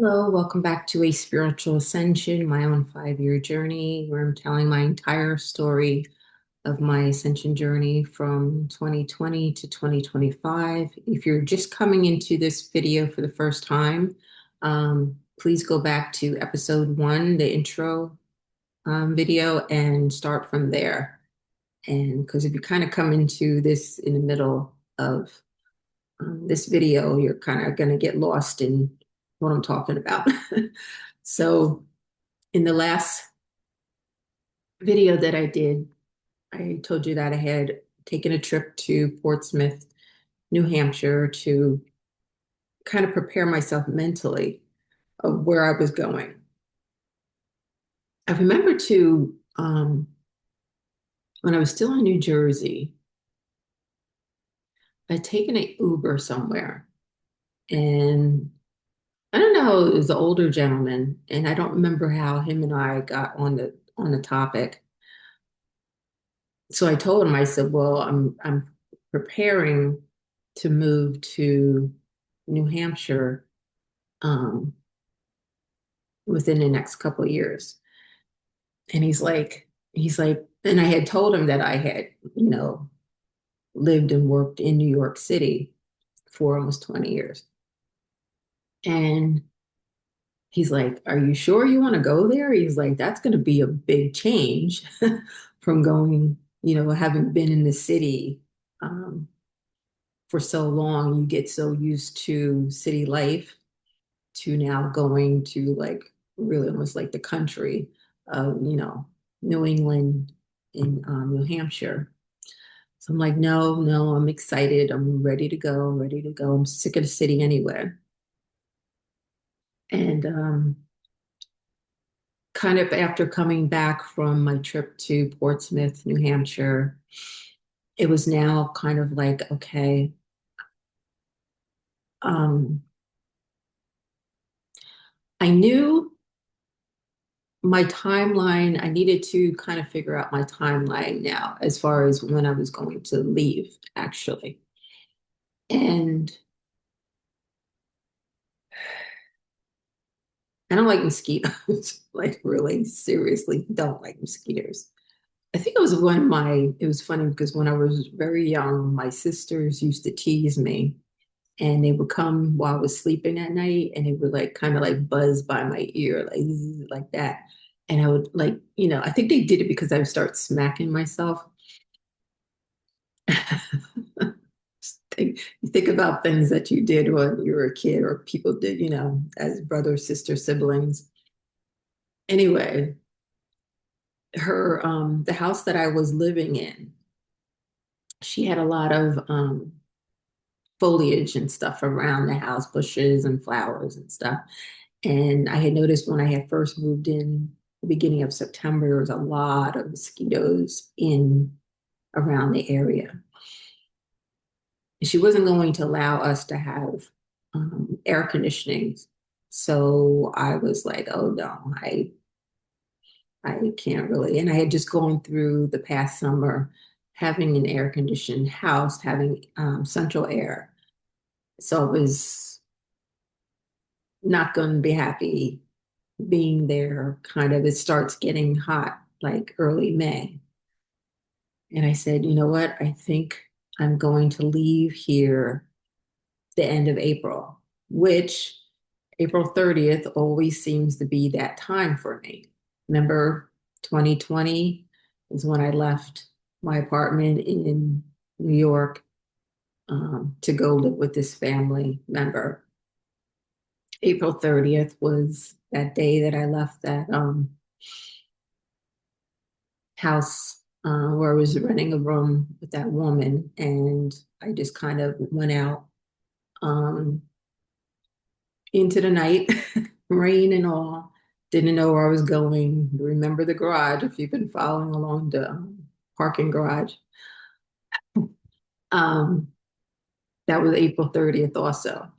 Hello, welcome back to a Spiritual Ascension, my own 5-year journey, where I'm telling my entire story of my ascension journey from 2020 to 2025. If you're just coming into this video for the first time, please go back to episode 1, the intro video, and start from there. And because if you kind of come into this in the middle of this video, you're kind of going to get lost in what I'm talking about. So in the last video that I did, I told you that I had taken a trip to Portsmouth, New Hampshire to kind of prepare myself mentally of where I was going. I remember too, when I was still in New Jersey, I'd taken an Uber somewhere and I don't know, it was an older gentleman, and I don't remember how him and I got on the topic. So I told him, I said, well, I'm preparing to move to New Hampshire um, within the next couple of years. And he's like, and I had told him that I had, lived and worked in New York City for almost 20 years. And he's like, are you sure you want to go there? He's like, that's going to be a big change from going, having been in the city um, for so long. You get so used to city life to now going to like really almost like the country of, New England in New Hampshire. So I'm like, no, no, I'm excited. I'm ready to go, ready to go. I'm sick of the city anyway. And kind of after coming back from my trip to Portsmouth, New Hampshire, it was now kind of like, okay, um, I knew my timeline, I needed to kind of figure out my timeline now as far as when I was going to leave, actually. And I don't like mosquitoes, like really seriously don't like mosquitoes. I think it was it was funny because when I was very young, my sisters used to tease me and they would come while I was sleeping at night and they would like kind of like buzz by my ear, like, zzz, like that. And I would like, I think they did it because I would start smacking myself. You think about things that you did when you were a kid or people did, as brother, sister, siblings. Anyway, the house that I was living in, she had a lot of foliage and stuff around the house, bushes and flowers and stuff. And I had noticed when I had first moved in the beginning of September, there was a lot of mosquitoes in around the area. She wasn't going to allow us to have air conditioning. So I was like, oh no, I can't really. And I had just gone through the past summer having an air conditioned house, having central air. So I was not going to be happy being there. Kind of, it starts getting hot like early May. And I said, you know what? I think I'm going to leave here the end of April, which April 30th always seems to be that time for me. Remember, 2020 is when I left my apartment in New York to go live with this family member. April 30th was that day that I left that house where I was renting a room with that woman, and I just kind of went out um, into the night, rain and all. Didn't know where I was going. Remember the garage if you've been following along the parking garage. Um, that was April 30th also.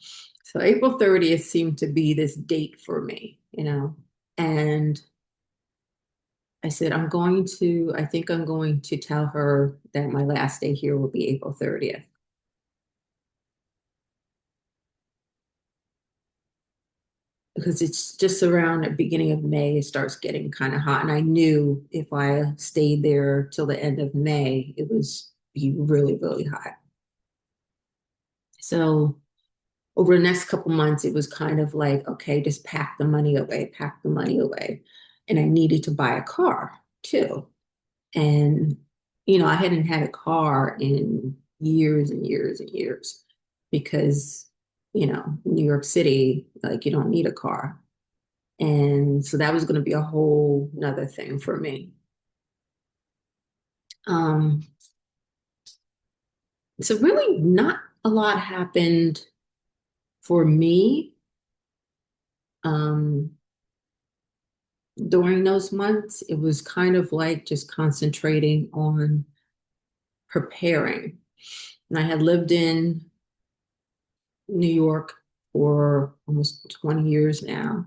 So April 30th seemed to be this date for me, and I said, I think I'm going to tell her that my last day here will be April 30th. because it's just around the beginning of May, it starts getting kind of hot. And I knew if I stayed there till the end of May, it was be really, really hot. So over the next couple months, it was kind of like, okay, just pack the money away, pack the money away. And I needed to buy a car too. And, I hadn't had a car in years and years and years because, New York City, like you don't need a car. And so that was going to be a whole nother thing for me. Um, so really not a lot happened for me um, during those months. It was kind of like just concentrating on preparing. And I had lived in New York for almost 20 years now.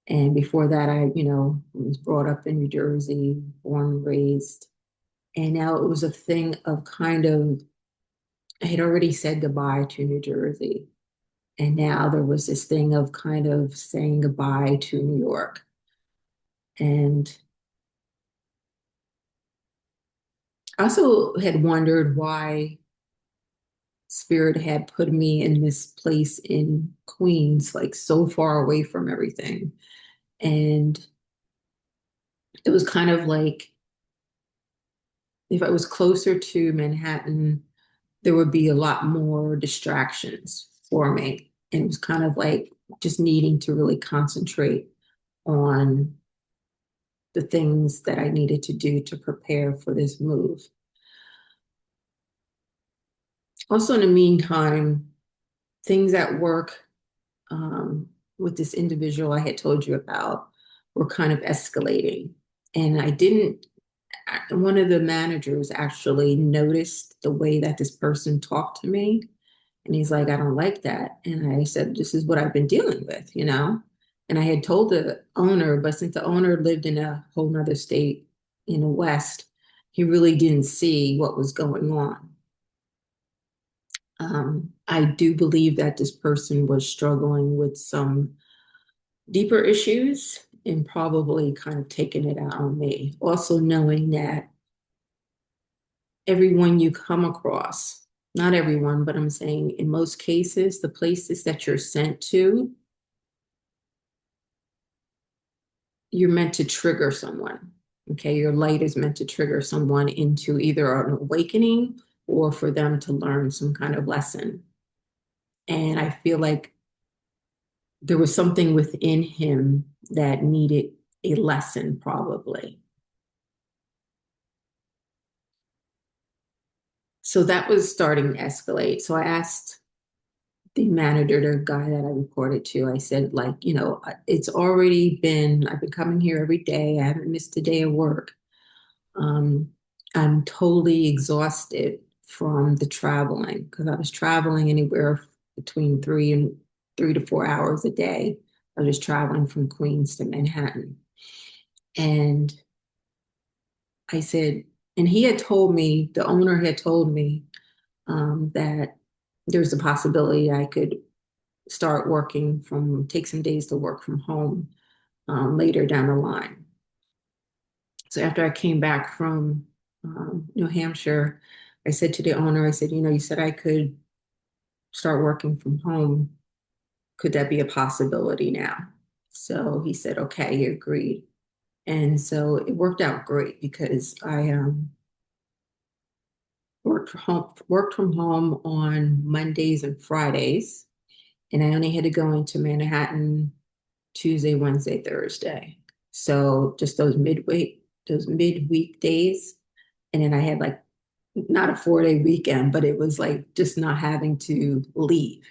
And before that, I, was brought up in New Jersey, born and raised. And now it was a thing of kind of, I had already said goodbye to New Jersey. And now there was this thing of kind of saying goodbye to New York. And I also had wondered why Spirit had put me in this place in Queens, like so far away from everything. And it was kind of like if I was closer to Manhattan, there would be a lot more distractions for me. And it was kind of like just needing to really concentrate on the things that I needed to do to prepare for this move. Also, in the meantime, things at work with this individual I had told you about were kind of escalating. And one of the managers actually noticed the way that this person talked to me. And he's like, I don't like that. And I said, this is what I've been dealing with, And I had told the owner, but since the owner lived in a whole nother state in the West, he really didn't see what was going on. I do believe that this person was struggling with some deeper issues and probably kind of taking it out on me. Also, knowing that everyone you come across, not everyone, but I'm saying in most cases, the places that you're sent to, you're meant to trigger someone. Okay, your light is meant to trigger someone into either an awakening or for them to learn some kind of lesson. And I feel like there was something within him that needed a lesson, probably. So that was starting to escalate. So I asked the manager, the guy that I reported to, I said, like, it's already been, I've been coming here every day. I haven't missed a day of work. Um, I'm totally exhausted from the traveling because I was traveling anywhere between 3 to 4 hours a day. I was traveling from Queens to Manhattan. And I said, and he had told me, the owner had told me that there's a possibility I could start take some days to work from home later down the line. So after I came back from New Hampshire, I said to the owner, I said, you said I could start working from home. Could that be a possibility now? So he said, okay, he agreed. And so it worked out great because I worked from home on Mondays and Fridays, and I only had to go into Manhattan Tuesday, Wednesday, Thursday. So just those midweek days. And then I had like not a 4-day weekend, but it was like just not having to leave.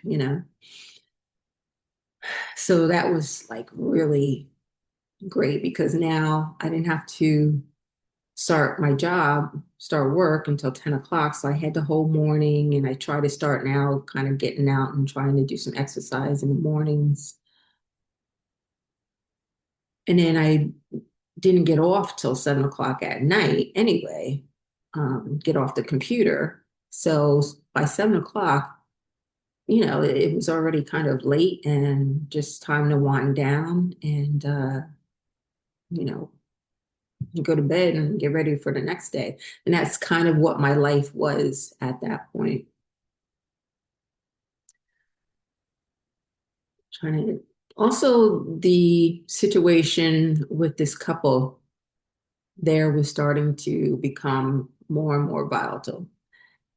So that was like really great because now I didn't have to start work until 10 o'clock. So I had the whole morning and I try to start now kind of getting out and trying to do some exercise in the mornings. And then I didn't get off till 7 o'clock at night anyway, get off the computer. So by 7 o'clock, it was already kind of late and just time to wind down and, you know, go to bed and get ready for the next day. And that's kind of what my life was at that point. Trying to also the situation with this couple there was starting to become more and more volatile.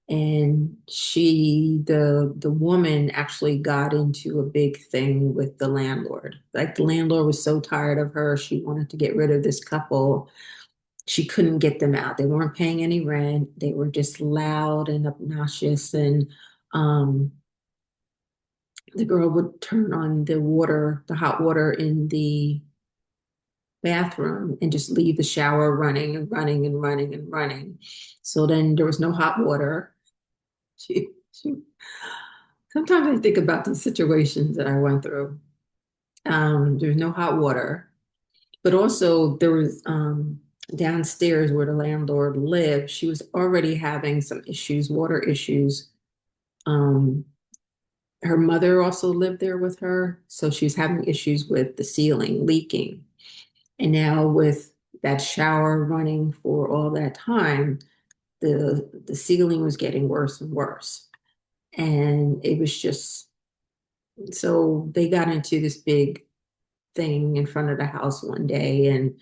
And the woman actually got into a big thing with the landlord. Like the landlord was so tired of her, she wanted to get rid of this couple. She couldn't get them out. They weren't paying any rent. They were just loud and obnoxious. And um, the girl would turn on the hot water in the bathroom and just leave the shower running and running and running and running. So then there was no hot water. She sometimes I think about these situations that I went through. There's no hot water, but also there was downstairs where the landlord lived. She was already having some issues, water issues. Um, Her mother also lived there with her, so she was having issues with the ceiling leaking. And now with that shower running for all that time, the ceiling was getting worse and worse. And it was just so they got into this big thing in front of the house one day, and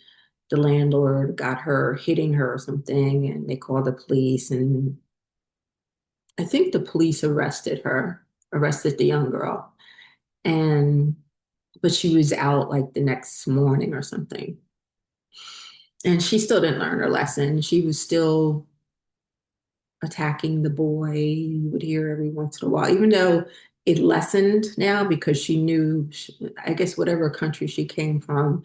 the landlord got her hitting her or something, and they called the police. And I think the police arrested the young girl. And but she was out like the next morning or something. And she still didn't learn her lesson. She was still attacking the boy. You would hear every once in a while, even though it lessened now because she knew, I guess, whatever country she came from,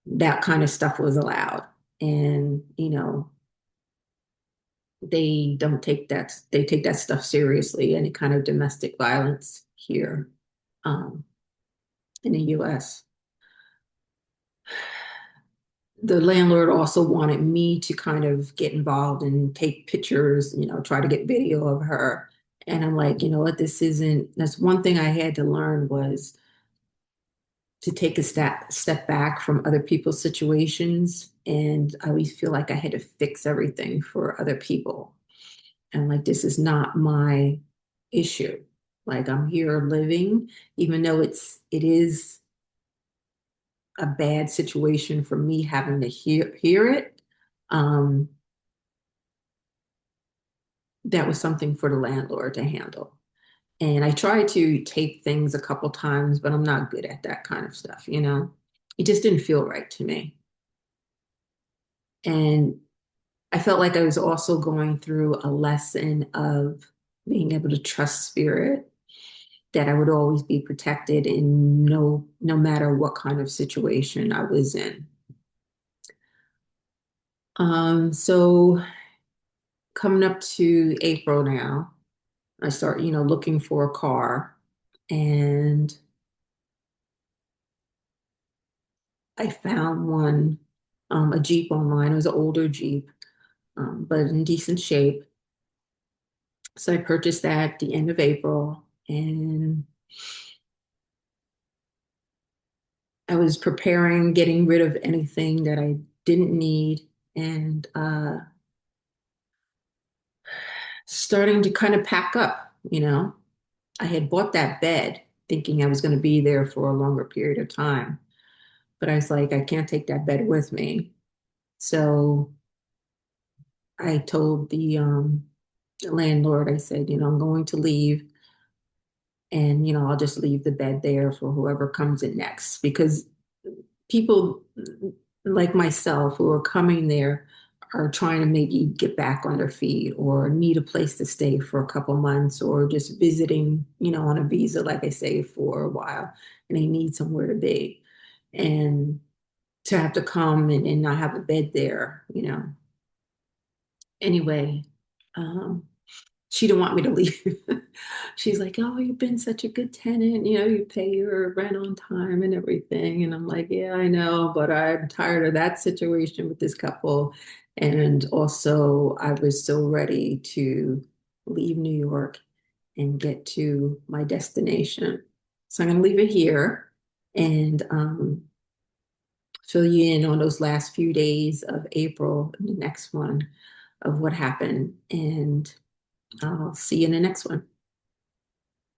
that kind of stuff was allowed. And, they take that stuff seriously, any kind of domestic violence here um, in the US. The landlord also wanted me to kind of get involved and take pictures, try to get video of her. And I'm like, you know what, that's one thing I had to learn was to take a step back from other people's situations. And I always feel like I had to fix everything for other people. And like, this is not my issue. Like I'm here living, even though it is a bad situation for me having to hear it. Um, that was something for the landlord to handle. And I tried to tape things a couple times, but I'm not good at that kind of stuff. It just didn't feel right to me. And I felt like I was also going through a lesson of being able to trust spirit, that I would always be protected in no matter what kind of situation I was in. So coming up to April now, I start, looking for a car, and I found one, a Jeep online. It was an older Jeep, but in decent shape. So I purchased that at the end of April, and I was preparing, getting rid of anything that I didn't need, and starting to kind of pack up. I had bought that bed thinking I was going to be there for a longer period of time, but I was like, I can't take that bed with me. So I told the landlord, I said, I'm going to leave, and, I'll just leave the bed there for whoever comes in next, because people like myself who are coming there are trying to maybe get back on their feet or need a place to stay for a couple months, or just visiting, on a visa, like I say, for a while, and they need somewhere to be. And to have to come and not have a bed there. Anyway, um, she didn't want me to leave. She's like, "Oh, you've been such a good tenant. You pay your rent on time and everything." And I'm like, "Yeah, I know, but I'm tired of that situation with this couple." And also, I was so ready to leave New York and get to my destination. So I'm going to leave it here and fill you in on those last few days of April and the next one of what happened. And I'll see you in the next one.